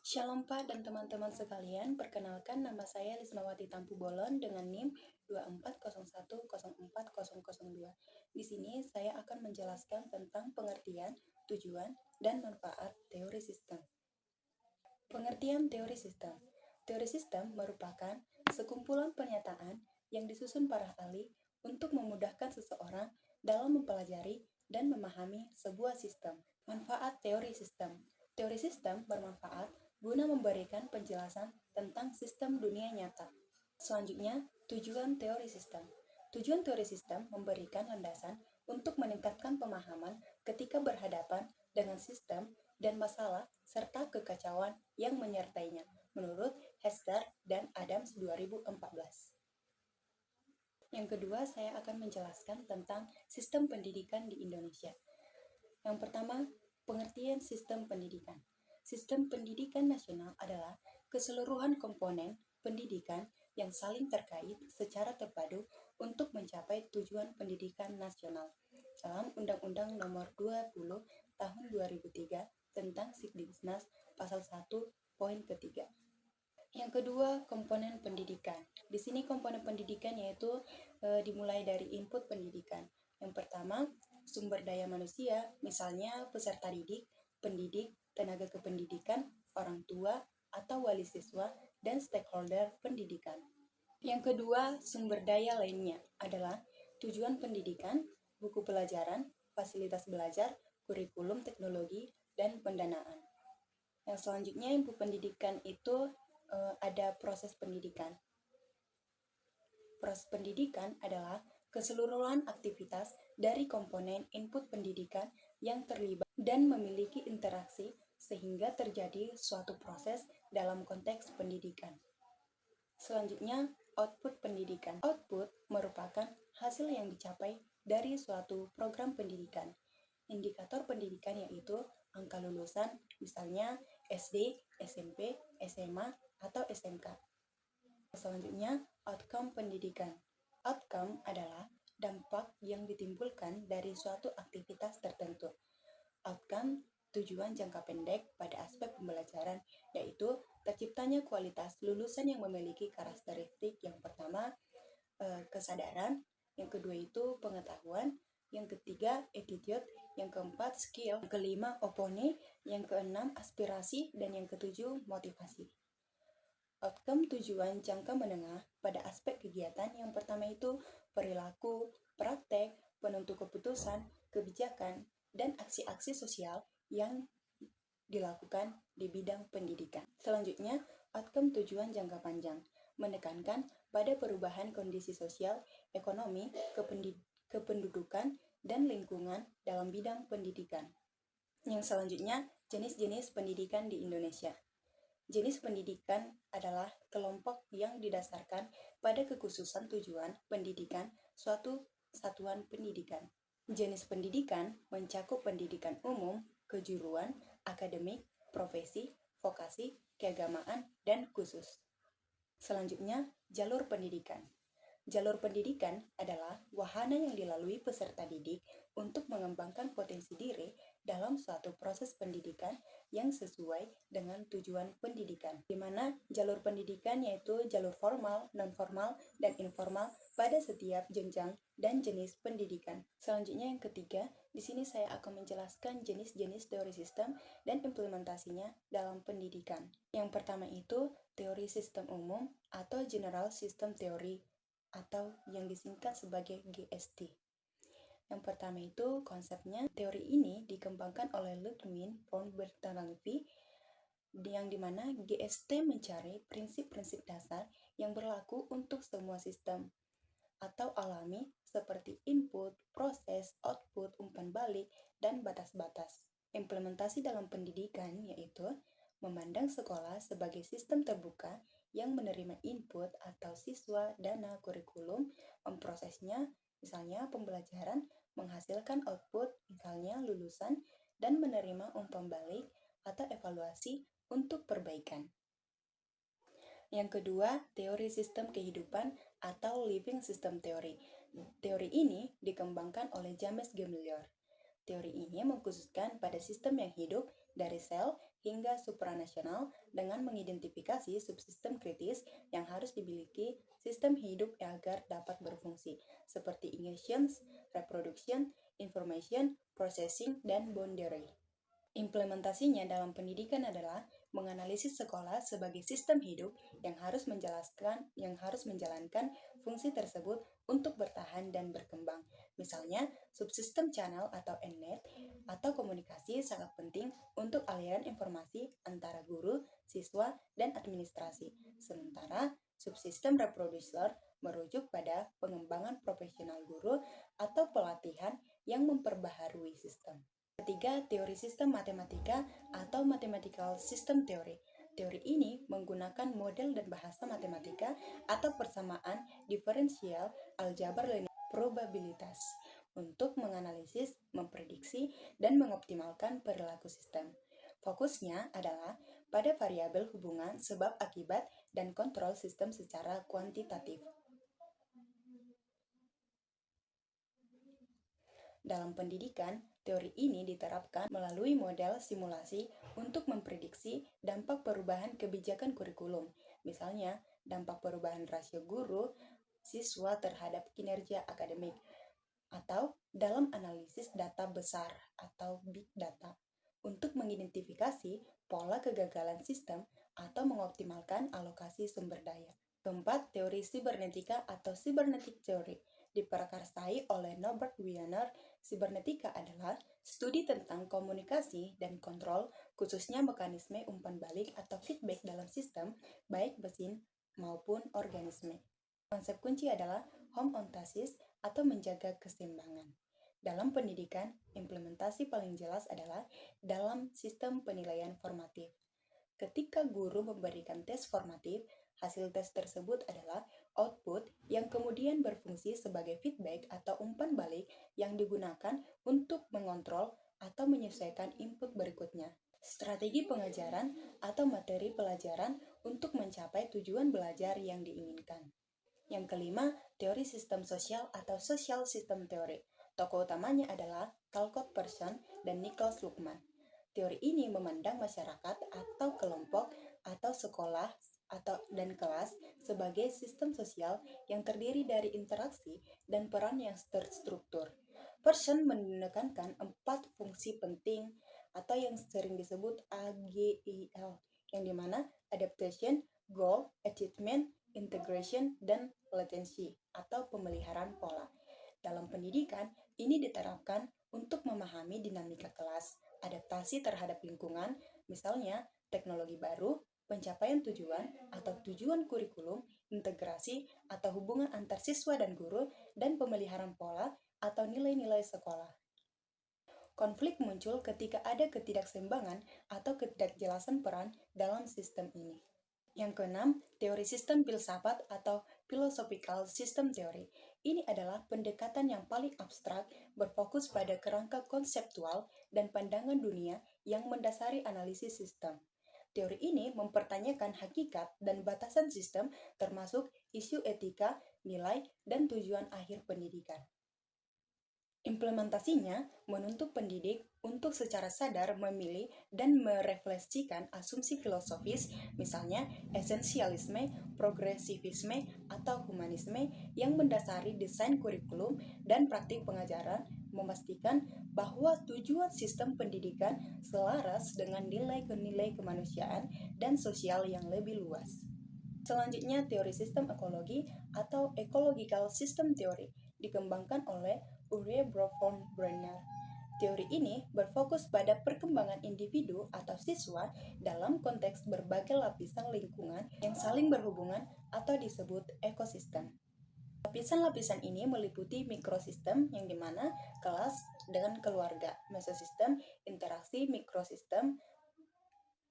Shalom Pak dan teman-teman sekalian, perkenalkan nama saya Lismawati Tampu Bolon dengan NIM 2401040002. Di sini saya akan menjelaskan tentang pengertian, tujuan, dan manfaat teori sistem. Pengertian teori sistem. Teori sistem merupakan sekumpulan pernyataan yang disusun para ahli untuk memudahkan seseorang dalam mempelajari dan memahami sebuah sistem. Manfaat teori sistem. Teori sistem bermanfaat guna memberikan penjelasan tentang sistem dunia nyata. Selanjutnya, tujuan teori sistem. Tujuan teori sistem memberikan landasan untuk meningkatkan pemahaman ketika berhadapan dengan sistem dan masalah serta kekacauan yang menyertainya, menurut Hester dan Adams 2014. Yang kedua, saya akan menjelaskan tentang sistem pendidikan di Indonesia. Yang pertama, pengertian sistem pendidikan. Sistem pendidikan nasional adalah keseluruhan komponen pendidikan yang saling terkait secara terpadu untuk mencapai tujuan pendidikan nasional dalam Undang-Undang Nomor 20 Tahun 2003 tentang Sikdiknas Pasal 1 Poin ketiga. Yang kedua, komponen pendidikan. Di sini komponen pendidikan yaitu dimulai dari input pendidikan. Yang pertama, sumber daya manusia, misalnya peserta didik, pendidik, tenaga kependidikan, orang tua, atau wali siswa, dan stakeholder pendidikan. Yang kedua, sumber daya lainnya adalah tujuan pendidikan, buku pelajaran, fasilitas belajar, kurikulum teknologi, dan pendanaan. Yang selanjutnya, input pendidikan itu ada proses pendidikan. Proses pendidikan adalah keseluruhan aktivitas dari komponen input pendidikan yang terlibat dan memiliki interaksi sehingga terjadi suatu proses dalam konteks pendidikan. Selanjutnya, output pendidikan. Output merupakan hasil yang dicapai dari suatu program pendidikan. Indikator pendidikan yaitu angka lulusan, misalnya SD, SMP, SMA, atau SMK. Selanjutnya, outcome pendidikan. Outcome adalah dampak yang ditimbulkan dari suatu aktivitas tertentu. Outcome tujuan jangka pendek pada aspek pembelajaran, yaitu terciptanya kualitas lulusan yang memiliki karakteristik yang pertama, kesadaran, yang kedua itu pengetahuan, yang ketiga attitude, yang keempat skill, yang kelima opone, yang keenam aspirasi, dan yang ketujuh motivasi. Outcome tujuan jangka menengah pada aspek kegiatan yang pertama itu perilaku, praktek, penentu keputusan, kebijakan, dan aksi-aksi sosial yang dilakukan di bidang pendidikan. Selanjutnya, outcome tujuan jangka panjang menekankan pada perubahan kondisi sosial, ekonomi, kependudukan, dan lingkungan dalam bidang pendidikan. Yang selanjutnya, jenis-jenis pendidikan di Indonesia. Jenis pendidikan adalah kelompok yang didasarkan pada kekhususan tujuan pendidikan suatu satuan pendidikan. Jenis pendidikan mencakup pendidikan umum, kejuruan, akademik, profesi, vokasi, keagamaan, dan khusus. Selanjutnya, jalur pendidikan. Jalur pendidikan adalah wahana yang dilalui peserta didik untuk mengembangkan potensi diri dalam suatu proses pendidikan yang sesuai dengan tujuan pendidikan, di mana jalur pendidikan yaitu jalur formal, non-formal, dan informal pada setiap jenjang dan jenis pendidikan. Selanjutnya yang ketiga, di sini saya akan menjelaskan jenis-jenis teori sistem dan implementasinya dalam pendidikan. Yang pertama itu teori sistem umum atau General System Theory atau yang disingkat sebagai GST. Yang pertama itu konsepnya, teori ini dikembangkan oleh Ludwig von Bertalanffy, yang dimana GST mencari prinsip-prinsip dasar yang berlaku untuk semua sistem atau alami seperti input, proses, output, umpan balik, dan batas-batas. Implementasi dalam pendidikan yaitu memandang sekolah sebagai sistem terbuka yang menerima input atau siswa, dana, kurikulum, memprosesnya, misalnya pembelajaran, menghasilkan output, misalnya lulusan, dan menerima umpan balik atau evaluasi untuk perbaikan. Yang kedua, teori sistem kehidupan atau Living System Theory. Teori ini dikembangkan oleh James Gamaliel. Teori ini mengkhususkan pada sistem yang hidup dari sel hingga supranasional dengan mengidentifikasi subsistem kritis yang harus dimiliki sistem hidup agar dapat berfungsi, seperti ignition, reproduction, information, processing, dan boundary. Implementasinya dalam pendidikan adalah menganalisis sekolah sebagai sistem hidup yang harus menjalankan fungsi tersebut untuk bertahan dan berkembang. Misalnya, subsistem channel atau ENNET atau komunikasi sangat penting untuk aliran informasi antara guru, siswa, dan administrasi. Sementara, subsistem reproducer merujuk pada pengembangan profesional guru atau pelatihan yang memperbaharui sistem. Ketiga, teori sistem matematika atau mathematical system theory. Teori ini menggunakan model dan bahasa matematika atau persamaan diferensial aljabar linear probabilitas untuk menganalisis, memprediksi, dan mengoptimalkan perilaku sistem. Fokusnya adalah pada variabel hubungan sebab akibat dan kontrol sistem secara kuantitatif. Dalam pendidikan, teori ini diterapkan melalui model simulasi untuk memprediksi dampak perubahan kebijakan kurikulum, misalnya dampak perubahan rasio guru siswa terhadap kinerja akademik, atau dalam analisis data besar atau big data untuk mengidentifikasi pola kegagalan sistem atau mengoptimalkan alokasi sumber daya. Keempat, teori sibernetika atau cybernetic theory diprakarsai oleh Norbert Wiener. Sibernetika adalah studi tentang komunikasi dan kontrol, khususnya mekanisme umpan balik atau feedback dalam sistem, baik mesin maupun organisme. Konsep kunci adalah homeostasis atau menjaga keseimbangan. Dalam pendidikan, implementasi paling jelas adalah dalam sistem penilaian formatif. Ketika guru memberikan tes formatif, hasil tes tersebut adalah output yang kemudian berfungsi sebagai feedback atau umpan balik yang digunakan untuk mengontrol atau menyesuaikan input berikutnya. Strategi pengajaran atau materi pelajaran untuk mencapai tujuan belajar yang diinginkan. Yang kelima, teori sistem sosial atau social system theory. Tokoh utamanya adalah Talcott Persson dan Niklas Luhmann. Teori ini memandang masyarakat atau kelompok atau sekolah dan kelas sebagai sistem sosial yang terdiri dari interaksi dan peran yang terstruktur. Persson menekankan 4 fungsi penting atau yang sering disebut AGIL, yang dimana adaptation, goal, achievement, integration, dan latency atau pemeliharaan pola. Dalam pendidikan, ini diterapkan untuk memahami dinamika kelas, adaptasi terhadap lingkungan, misalnya teknologi baru, pencapaian tujuan atau tujuan kurikulum, integrasi atau hubungan antar siswa dan guru, dan pemeliharaan pola atau nilai-nilai sekolah. Konflik muncul ketika ada ketidakseimbangan atau ketidakjelasan peran dalam sistem ini. Yang keenam, teori sistem filsafat atau philosophical system theory. Ini adalah pendekatan yang paling abstrak, berfokus pada kerangka konseptual dan pandangan dunia yang mendasari analisis sistem. Teori ini mempertanyakan hakikat dan batasan sistem, termasuk isu etika, nilai, dan tujuan akhir pendidikan. Implementasinya menuntut pendidik untuk secara sadar memilih dan merefleksikan asumsi filosofis, misalnya esensialisme, progresivisme, atau humanisme yang mendasari desain kurikulum dan praktik pengajaran, memastikan bahwa tujuan sistem pendidikan selaras dengan nilai-nilai kemanusiaan dan sosial yang lebih luas. Selanjutnya, teori sistem ekologi atau ecological system theory dikembangkan oleh Urie von Brenner. Teori ini berfokus pada perkembangan individu atau siswa dalam konteks berbagai lapisan lingkungan yang saling berhubungan atau disebut ekosistem. Lapisan-lapisan ini meliputi mikrosistem yang dimana kelas dengan keluarga, mesosistem, interaksi mikrosistem,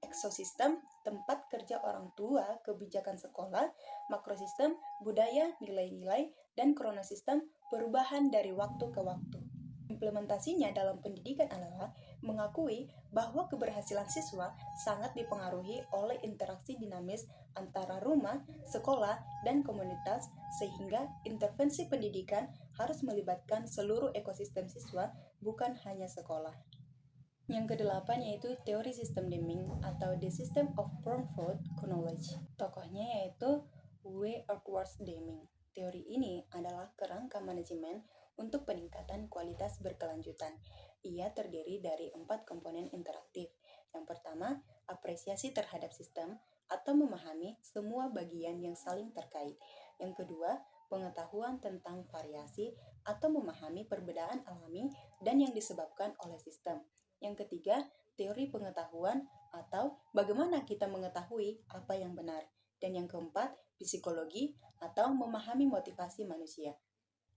eksosistem, tempat kerja orang tua, kebijakan sekolah, makrosistem, budaya, nilai-nilai, dan kronosistem, perubahan dari waktu ke waktu. Implementasinya dalam pendidikan adalah mengakui bahwa keberhasilan siswa sangat dipengaruhi oleh interaksi dinamis antara rumah, sekolah, dan komunitas, sehingga intervensi pendidikan harus melibatkan seluruh ekosistem siswa, bukan hanya sekolah. Yang kedelapan yaitu teori sistem Deming atau The System of Profound Knowledge. Tokohnya yaitu W. Edwards Deming. Teori ini adalah kerangka manajemen untuk peningkatan kualitas berkelanjutan. Ia terdiri dari 4 komponen interaktif. Yang pertama, apresiasi terhadap sistem atau memahami semua bagian yang saling terkait. Yang kedua, pengetahuan tentang variasi atau memahami perbedaan alami dan yang disebabkan oleh sistem. Yang ketiga, teori pengetahuan atau bagaimana kita mengetahui apa yang benar. Dan yang keempat, psikologi atau memahami motivasi manusia.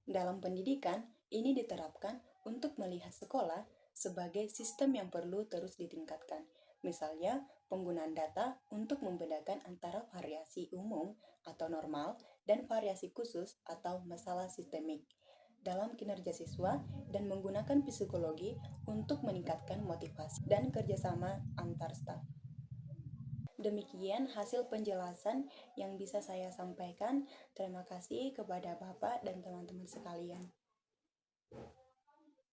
Dalam pendidikan, ini diterapkan untuk melihat sekolah sebagai sistem yang perlu terus ditingkatkan. Misalnya, penggunaan data untuk membedakan antara variasi umum atau normal dan variasi khusus atau masalah sistemik dalam kinerja siswa dan menggunakan psikologi untuk meningkatkan motivasi dan kerjasama antar staf. Demikian hasil penjelasan yang bisa saya sampaikan. Terima kasih kepada Bapak dan teman-teman sekalian.